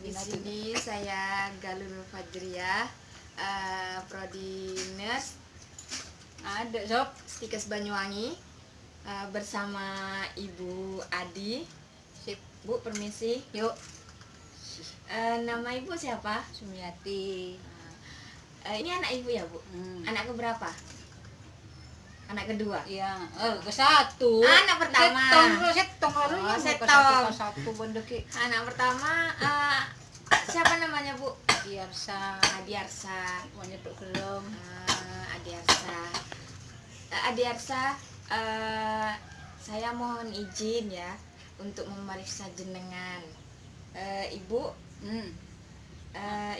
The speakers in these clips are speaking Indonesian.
Di sini saya Galul Fajriah, Prodi Nurse ada Sob Stikes Banyuwangi, bersama Ibu Adi. Sip, Bu, permisi. Yuk. Nama Ibu siapa? Sumiati. Ini anak Ibu ya, Bu? Anak keberapa? Anak kedua? Iya, ke satu. Anak pertama. Setong lalu setong. Satu bendeki. Anak pertama siapa namanya, Bu? Diarsa. Adiarsa. Menyetuk gelem. Adiarsa. Adiarsa, saya mohon izin ya untuk memeriksa jenengan. Ibu,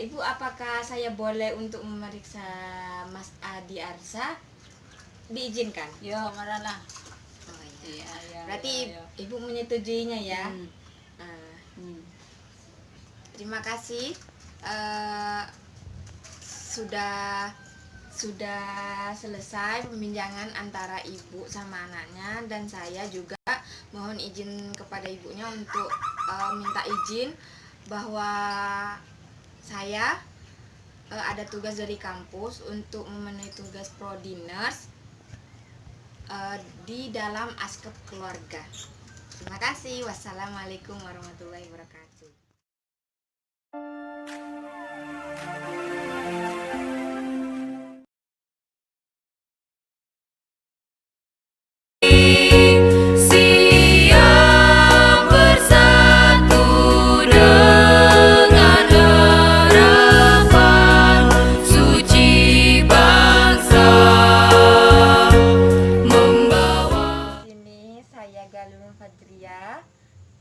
Ibu, apakah saya boleh untuk memeriksa Mas Adiarsa? Diizinkan? Ya, maralah. Oh, iya. Iya, berarti iya. Ibu menyetujuinya ya? Terima kasih. Sudah selesai pembincangan antara ibu sama anaknya, dan saya juga mohon izin kepada ibunya untuk minta izin bahwa saya ada tugas dari kampus untuk memenuhi tugas Prodi Nurse di dalam askep keluarga. Terima kasih. Wassalamualaikum warahmatullahi wabarakatuh.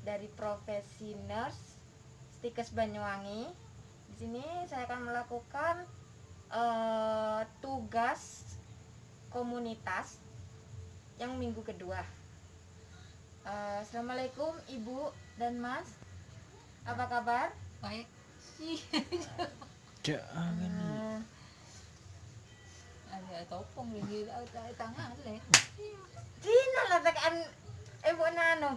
Dari profesi nurse Stikes Banyuwangi. Di sini saya akan melakukan tugas komunitas yang minggu kedua. Assalamualaikum Ibu dan Mas, apa kabar? Baik. Sih. Ada topong di tangan le. Dina lah tekan Ibu nano.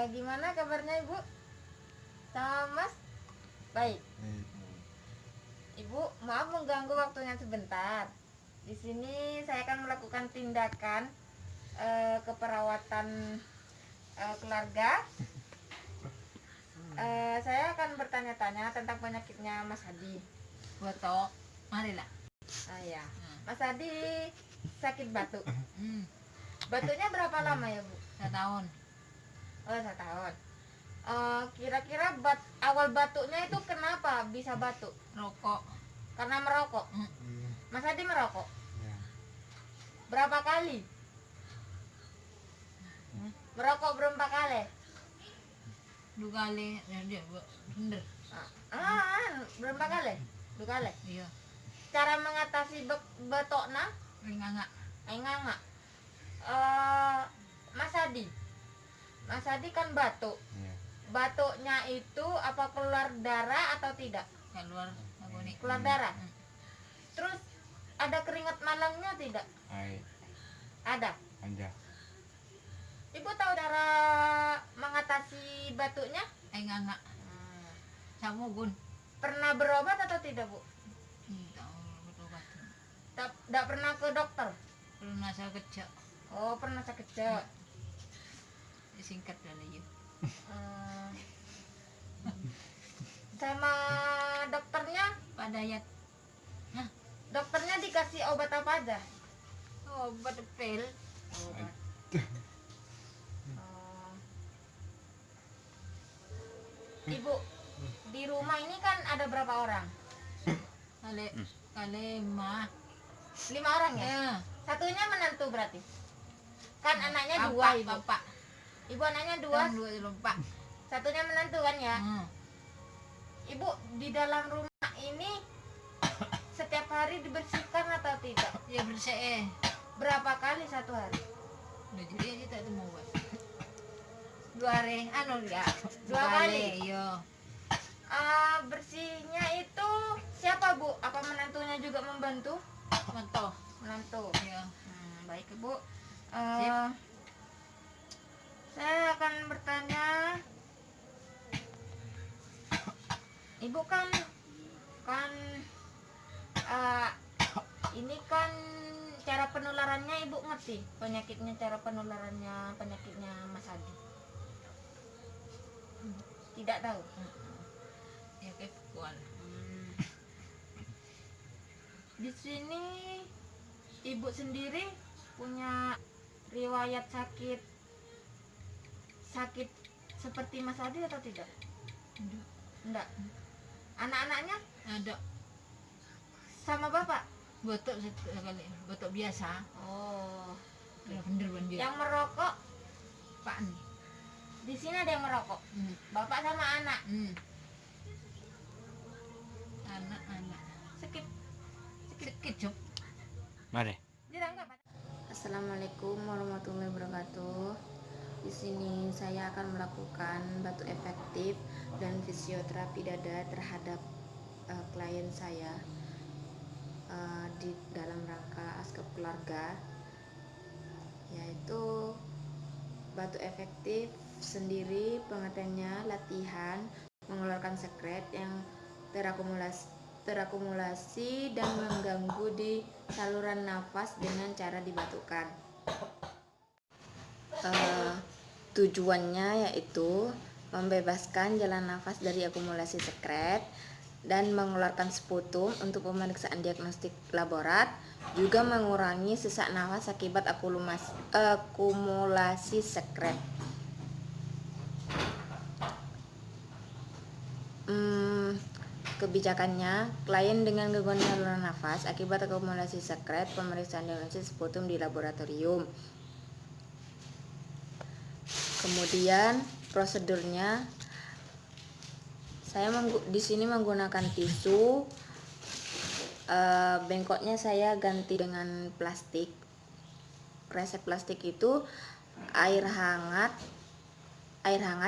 Gimana kabarnya Ibu sama Mas? Baik. Ibu, maaf mengganggu waktunya sebentar. Di sini saya akan melakukan tindakan keperawatan keluarga. Saya akan bertanya-tanya tentang penyakitnya Mas Adi. Betok. Marilah. Ya. Mas Adi sakit batuk. Batuknya berapa lama ya, Bu? 1 tahun. Oh, 1 tahun. Kira-kira awal batuknya itu kenapa bisa batuk? Rokok. Karena merokok. Mas Adi merokok? Ya. Berapa kali? Merokok berapa kali? 2 kali. Ya dia bener. Berapa kali? 2 kali. Iya. Cara mengatasi batokna? Enggak. Enggak. Mas Adi kan batuk. Ya. Batuknya itu apa keluar darah atau tidak? Keluar aku nih. Keluar darah. Terus ada keringat malangnya tidak? Ada. Anja. Ibu tahu cara mengatasi batuknya? Enggak. Sama gun. Pernah berobat atau tidak, Bu? Tidak berobat. Tidak pernah ke dokter? Belum masa kecil. Oh, pernah sekejap. Singkat dari itu. Sama dokternya? Pak Dayat. Dokternya dikasih obat apa aja? Obat pil. Ibu, di rumah ini kan ada berapa orang? Kali 5 orang ya? Ya. Satunya menantu berarti? Kan anaknya 2, Ibu. Bapak. Ibu anaknya 2. 2 lupa. Satunya menantu kan ya? Ibu, di dalam rumah ini setiap hari dibersihkan atau tidak? Ya bersih. Berapa kali satu hari? Udah jadi kita itu mau buat 2 hari. ya. 2 kali. Iya. Bersihnya itu siapa, Bu? Apa menantunya juga membantu? Menantu. Iya. Baik, Ibu. Saya akan bertanya Ibu kan kan eh, ini kan cara penularannya ibu ngerti, cara penularannya penyakitnya Mas Adi? Tidak tahu. Ya kayak kual. Di sini ibu sendiri punya riwayat sakit seperti Mas Adi atau tidak? Enggak. Anak-anaknya Ada sama bapak? botok sekali, botok biasa. Oh. Bener-bener dia. Yang merokok Pak nih. di sini ada yang merokok. Bapak sama anak. Anak-anak. Skip. Sedikit Cuk. Mari. Assalamualaikum warahmatullahi wabarakatuh. Di sini saya akan melakukan batu efektif dan fisioterapi dada terhadap klien saya di dalam rangka askep keluarga, yaitu batu efektif sendiri pengertiannya latihan mengeluarkan sekret yang terakumulasi dan mengganggu di saluran nafas dengan cara dibatukan. Tujuannya yaitu membebaskan jalan nafas dari akumulasi sekret dan mengeluarkan sputum untuk pemeriksaan diagnostik laborat, juga mengurangi sesak nafas akibat akumulasi sekret. Kebijakannya, klien dengan gangguan saluran nafas akibat akumulasi sekret, pemeriksaan diagnostik sputum di laboratorium. Kemudian prosedurnya, saya di sini menggunakan tisu, bengkoknya saya ganti dengan plastik. Kresek plastik itu air hangat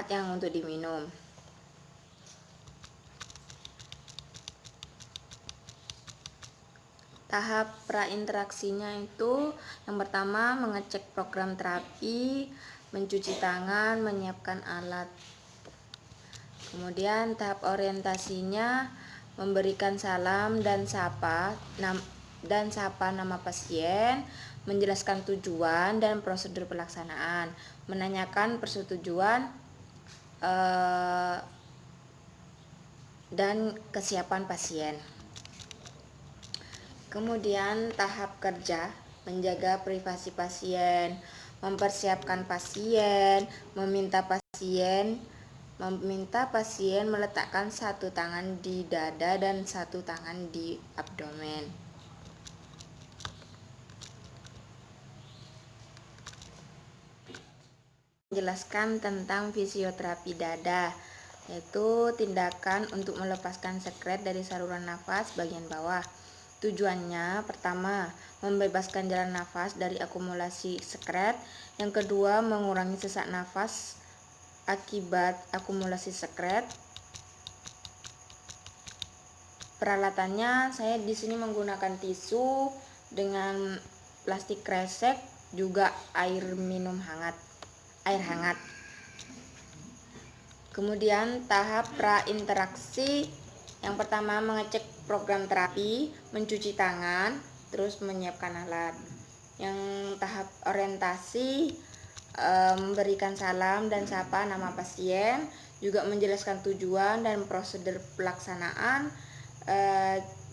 yang untuk diminum. Tahap prainteraksinya itu yang pertama mengecek program terapi, mencuci tangan, menyiapkan alat. Kemudian tahap orientasinya memberikan salam dan sapa nama pasien, menjelaskan tujuan dan prosedur pelaksanaan, menanyakan persetujuan dan kesiapan pasien. Kemudian tahap kerja, menjaga privasi pasien, mempersiapkan pasien, meminta pasien meletakkan satu tangan di dada dan satu tangan di abdomen. Menjelaskan tentang fisioterapi dada, yaitu tindakan untuk melepaskan sekret dari saluran nafas bagian bawah. Tujuannya pertama, membebaskan jalan nafas dari akumulasi sekret. Yang kedua, mengurangi sesak nafas akibat akumulasi sekret. Peralatannya saya di sini menggunakan tisu dengan plastik kresek, juga air hangat. Kemudian tahap prainteraksi, yang pertama mengecek program terapi, mencuci tangan, terus menyiapkan alat. Yang tahap orientasi, memberikan salam dan sapa nama pasien, juga menjelaskan tujuan dan prosedur pelaksanaan,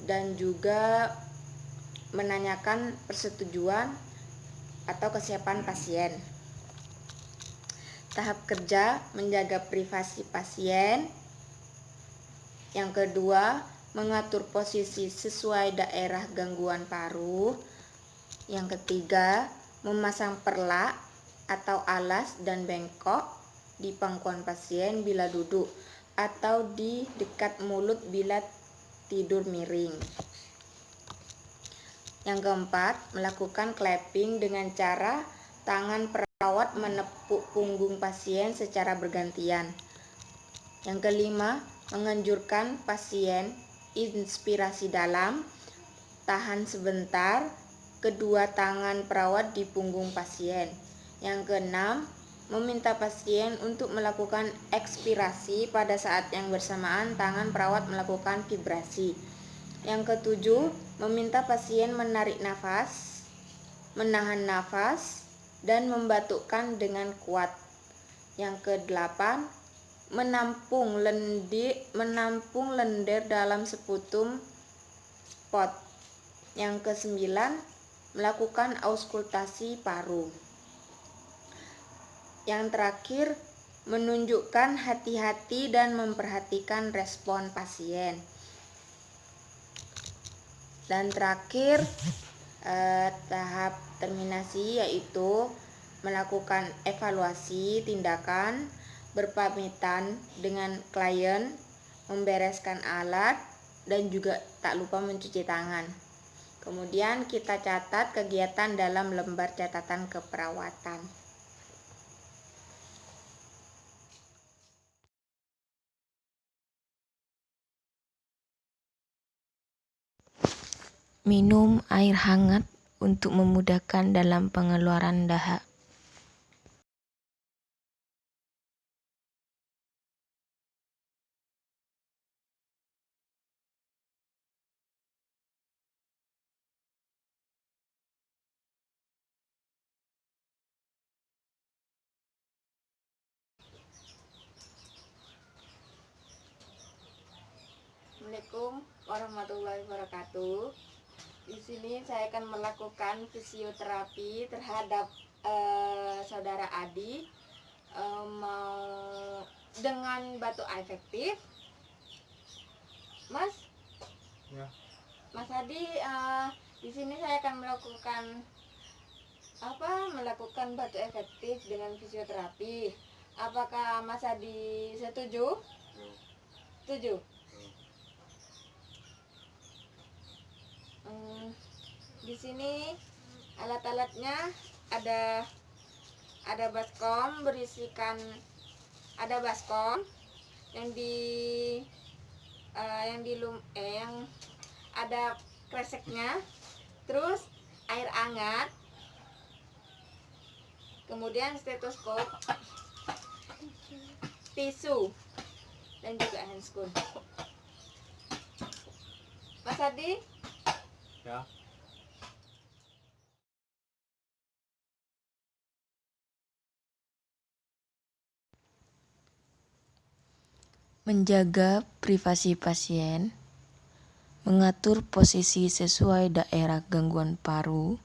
dan juga menanyakan persetujuan atau kesiapan pasien. Tahap kerja, menjaga privasi pasien. Yang kedua, mengatur posisi sesuai daerah gangguan paru. Yang ketiga, memasang perlak atau alas dan bengkok di pangkuan pasien bila duduk atau di dekat mulut bila tidur miring. Yang keempat, melakukan clapping dengan cara tangan perawat menepuk punggung pasien secara bergantian. Yang kelima, menganjurkan pasien inspirasi dalam, tahan sebentar, kedua tangan perawat di punggung pasien. Yang keenam, meminta pasien untuk melakukan ekspirasi pada saat yang bersamaan tangan perawat melakukan vibrasi. Yang ketujuh, meminta pasien menarik nafas, menahan nafas, dan membatukkan dengan kuat. Yang kedelapan, menampung lendir dalam seputum spot. Yang kesembilan, melakukan auskultasi paru. Yang terakhir, menunjukkan hati-hati dan memperhatikan respon pasien. Dan terakhir, tahap terminasi yaitu melakukan evaluasi tindakan, berpamitan dengan klien, membereskan alat, dan juga tak lupa mencuci tangan. Kemudian kita catat kegiatan dalam lembar catatan keperawatan. Minum air hangat untuk memudahkan dalam pengeluaran dahak. Assalamualaikum warahmatullahi wabarakatuh. Di sini saya akan melakukan fisioterapi terhadap saudara Adi dengan batu efektif. Mas, Ya. Mas Adi, di sini saya akan melakukan batu efektif dengan fisioterapi. Apakah Mas Adi setuju? Setuju. Di sini alat-alatnya ada baskom berisikan yang yang ada kreseknya, terus air hangat, kemudian stetoskop, tisu, dan juga handscoon. Mas Adi? Ya. Menjaga privasi pasien, mengatur posisi sesuai daerah gangguan paru,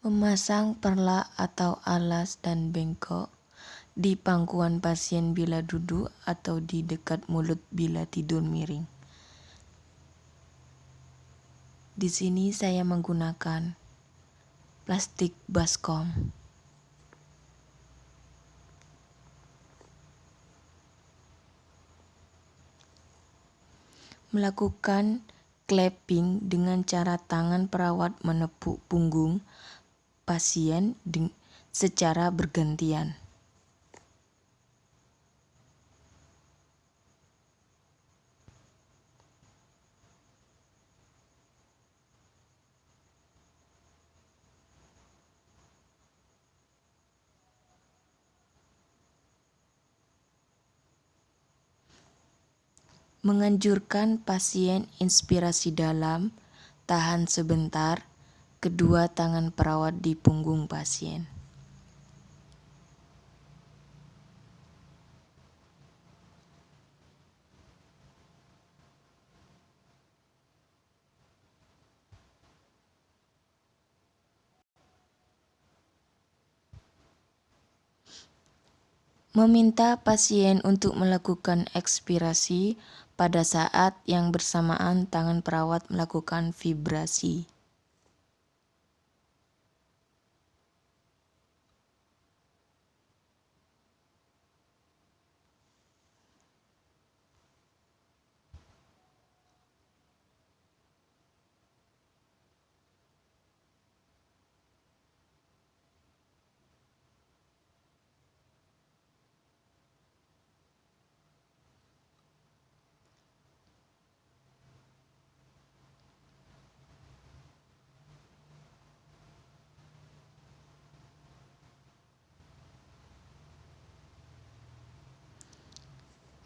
memasang perlak atau alas dan bengkok di pangkuan pasien bila duduk atau di dekat mulut bila tidur miring. Di sini saya menggunakan plastik baskom. Melakukan clapping dengan cara tangan perawat menepuk punggung pasien secara bergantian. Menganjurkan pasien inspirasi dalam, tahan sebentar, kedua tangan perawat di punggung pasien. Meminta pasien untuk melakukan ekspirasi pada saat yang bersamaan tangan perawat melakukan vibrasi.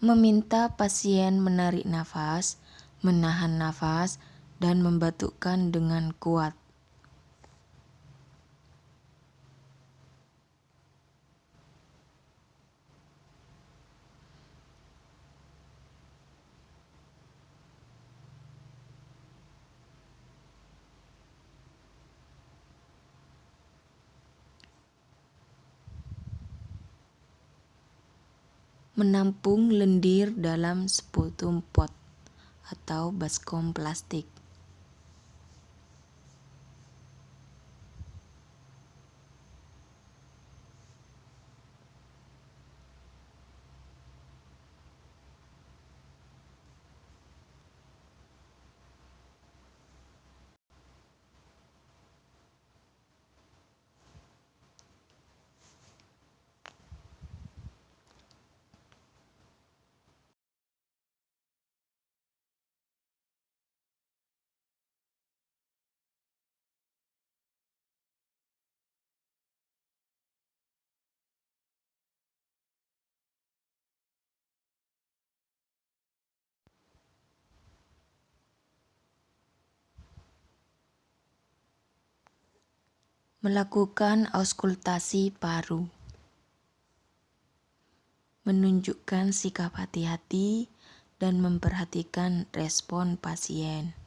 Meminta pasien menarik nafas, menahan nafas, dan membatukkan dengan kuat. Menampung lendir dalam sputum pot atau baskom plastik. Melakukan auskultasi paru. Menunjukkan sikap hati-hati dan memperhatikan respon pasien.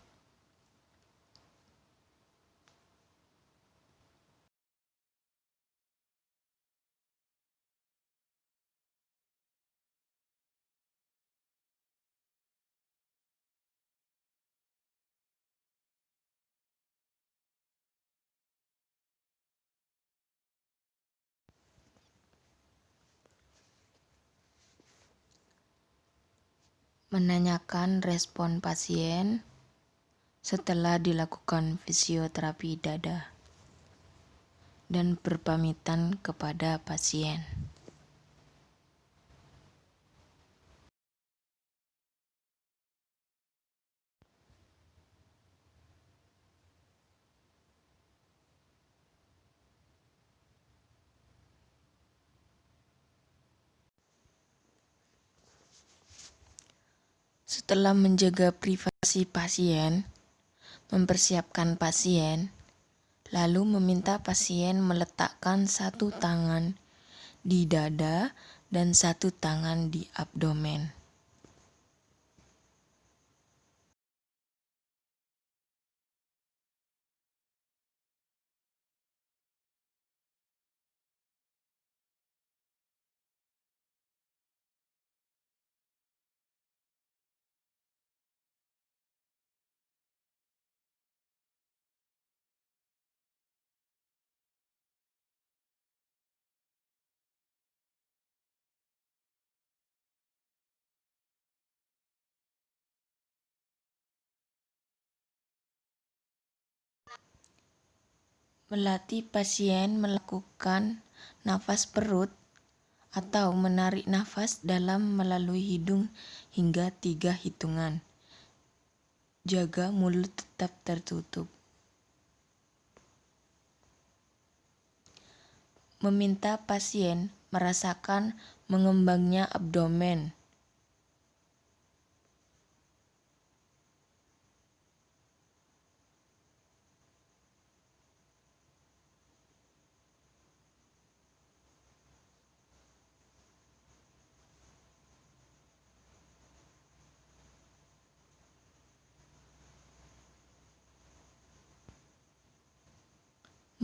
Menanyakan respon pasien setelah dilakukan fisioterapi dada dan berpamitan kepada pasien. Setelah menjaga privasi pasien, mempersiapkan pasien, lalu meminta pasien meletakkan satu tangan di dada dan satu tangan di abdomen. Melatih pasien melakukan nafas perut atau menarik nafas dalam melalui hidung hingga 3 hitungan. Jaga mulut tetap tertutup. Meminta pasien merasakan mengembangnya abdomen.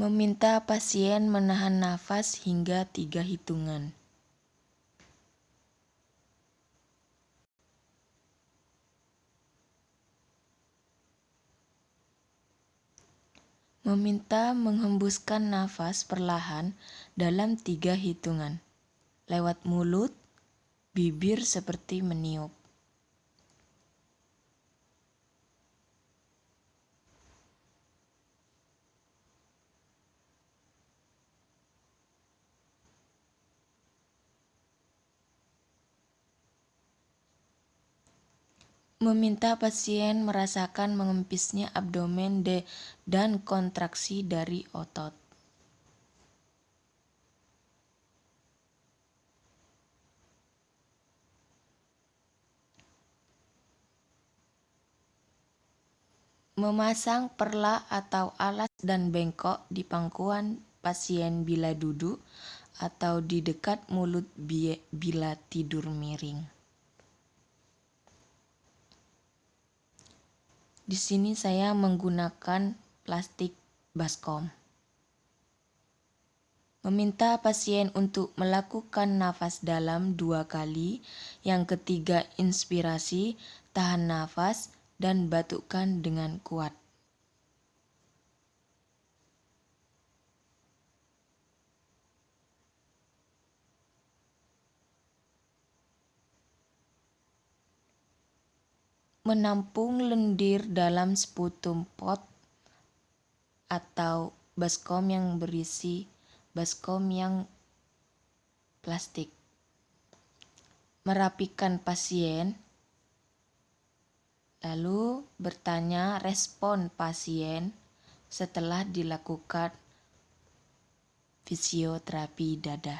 Meminta pasien menahan nafas hingga 3 hitungan. Meminta menghembuskan nafas perlahan dalam 3 hitungan. Lewat mulut, bibir seperti meniup. Meminta pasien merasakan mengempisnya abdomen dan kontraksi dari otot. Memasang perla atau alas dan bengkok di pangkuan pasien bila duduk atau di dekat mulut bila tidur miring. Di sini saya menggunakan plastik baskom. Meminta pasien untuk melakukan nafas dalam 2 kali, yang ketiga inspirasi, tahan nafas, dan batukkan dengan kuat. Menampung lendir dalam sputum pot atau baskom yang berisi baskom yang plastik. Merapikan pasien, lalu bertanya respon pasien setelah dilakukan fisioterapi dada.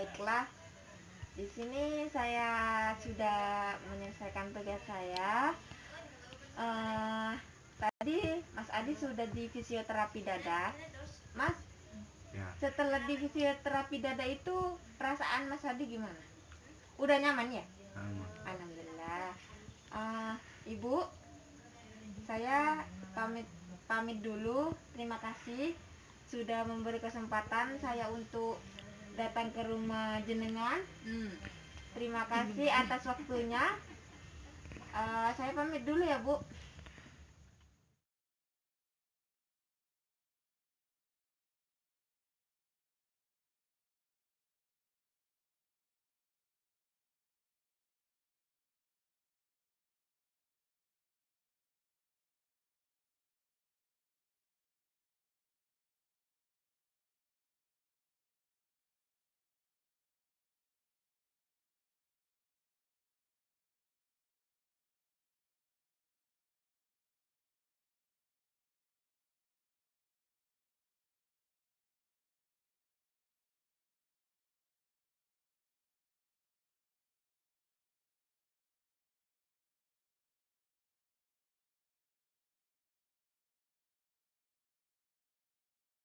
Baiklah, di sini saya sudah menyelesaikan tugas saya. Tadi Mas Adi sudah di fisioterapi dada. Mas, Ya. setelah di fisioterapi dada itu perasaan Mas Adi gimana? Udah nyaman ya? Aman. Alhamdulillah. Ibu, saya pamit dulu. Terima kasih sudah memberi kesempatan saya untuk datang ke rumah jenengan. Terima kasih atas waktunya. Saya pamit dulu ya, Bu.